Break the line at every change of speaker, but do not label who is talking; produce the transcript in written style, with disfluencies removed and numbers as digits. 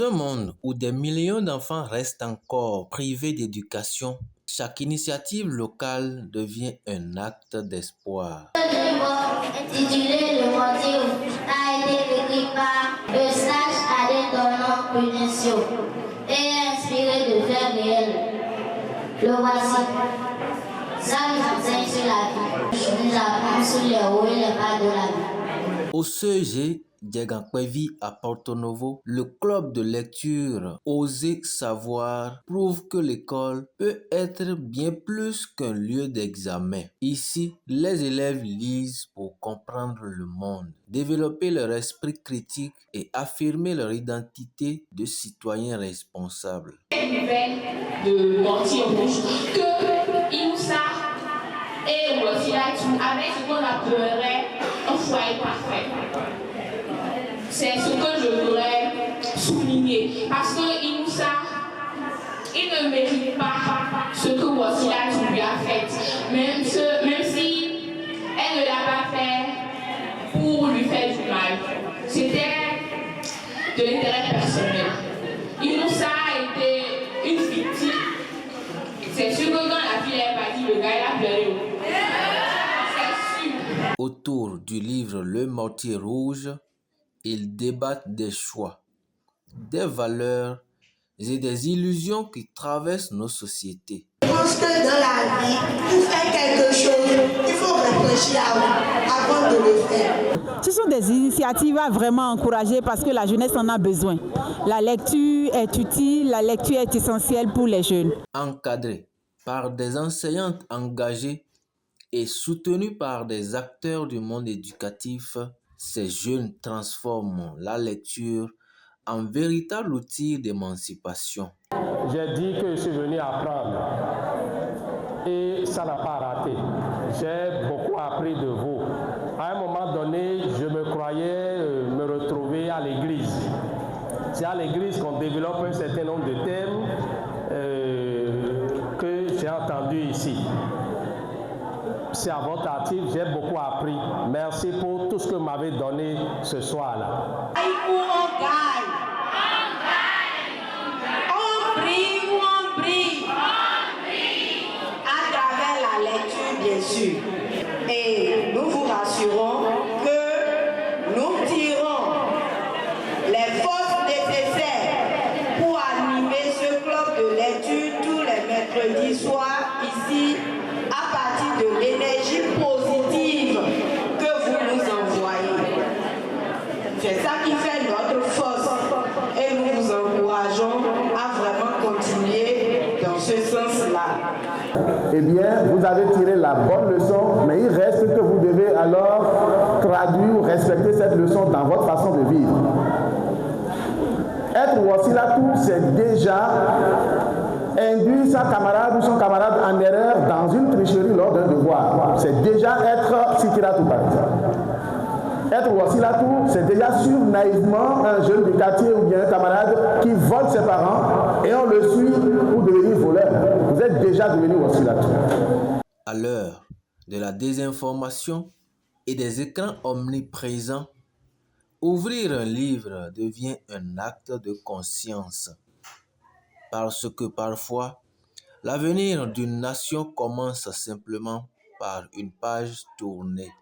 un monde où des millions d'enfants restent encore privés d'éducation, chaque initiative locale devient un acte d'espoir.
Le livre intitulé Le Mortier Rouge a été écrit par le sage Adédonon Prudencio et inspiré de faits réels. Le voici. Ça nous enseigne sur la vie. Nous apprend sur les hauts et les bas de la vie.
Au CEG Diegankpevi à Porto Novo, le club de lecture Oser Savoir prouve que l'école peut être bien plus qu'un lieu d'examen. Ici, les élèves lisent pour comprendre le monde, développer leur esprit critique et affirmer leur identité de citoyens responsables.
De Mortier Rouge que Inoussa et Wosilatou avaient ce qu'on appellerait un foyer parfait. C'est ce que je voudrais souligner. Parce que Inoussa, il ne mérite pas ce que Wosilatou lui a fait. Même si elle ne l'a pas fait pour lui faire du mal. C'était de l'intérêt personnel. Inoussa a été une victime. C'est sûr que quand la fille est partie, le gars il a pleuré. C'est sûr.
Autour du livre Le Mortier Rouge, ils débattent des choix, des valeurs et des illusions qui traversent nos sociétés.
Je pense que dans la vie, pour faire quelque chose, il faut réfléchir avant de le faire.
Ce sont des initiatives à vraiment encourager parce que la jeunesse en a besoin. La lecture est utile, la lecture est essentielle pour les jeunes.
Encadrés par des enseignantes engagées et soutenus par des acteurs du monde éducatif, ces jeunes transforment la lecture en véritable outil d'émancipation.
J'ai dit que je suis venu apprendre et ça n'a pas raté. J'ai beaucoup appris de vous. À un moment donné, je me croyais me retrouver à l'église. C'est à l'église qu'on développe un certain nombre de thèmes que j'ai entendus ici. C'est à votre actif, j'ai beaucoup appris. Merci pour tout ce que vous m'avez donné ce soir-là.
On gagne. On brille ou on brille. À travers la lecture, bien sûr. Et nous vous rassurons que nous tirons les forces nécessaires pour animer ce club de lecture tous les mercredis soirs ici à partir de l'énergie positive que vous nous envoyez. C'est ça qui fait notre force et nous vous encourageons à vraiment continuer dans ce sens-là.
Eh bien, vous avez tiré la bonne leçon, mais il reste que vous devez alors traduire ou respecter cette leçon dans votre façon de vivre. Être Wosilatou, c'est déjà induire sa camarade ou son camarade en erreur dans une tricherie lors d'un devoir. C'est déjà être Sikiratou, par exemple. Être Wosilatou, c'est déjà suivre naïvement un jeune du quartier ou bien un camarade qui vole ses parents et on le suit pour devenir voleur. Vous êtes déjà devenu Wosilatou.
À l'heure de la désinformation et des écrans omniprésents, ouvrir un livre devient un acte de conscience. Parce que parfois, l'avenir d'une nation commence simplement par une page tournée.